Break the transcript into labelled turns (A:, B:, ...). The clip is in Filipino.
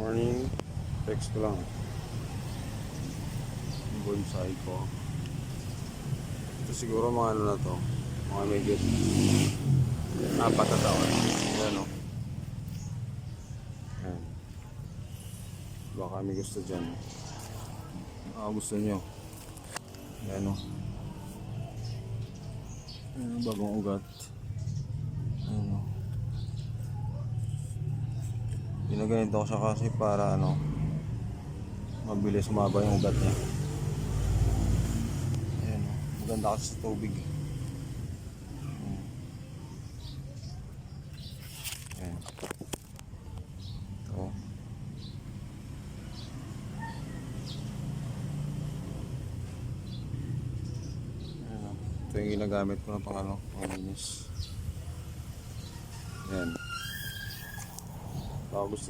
A: Morning, text ko lang. Yung bonsai ko. Ito siguro mga ano na to. Mga medyo 4 na taon. Ayan o. Ayan. Baka may gusto dyan. Gusto nyo. Ayan o. Ayan o, bagong ugat. Ayan o. Ginaganito ko siya kasi para ano, mabilis sumaba yung ugat niya. Ayan o. Maganda kasi sa tubig. Ayan. Ito. Ayan o. Ito yung ginagamit ko na pang ano, panglinis. Ayan. Baka gusto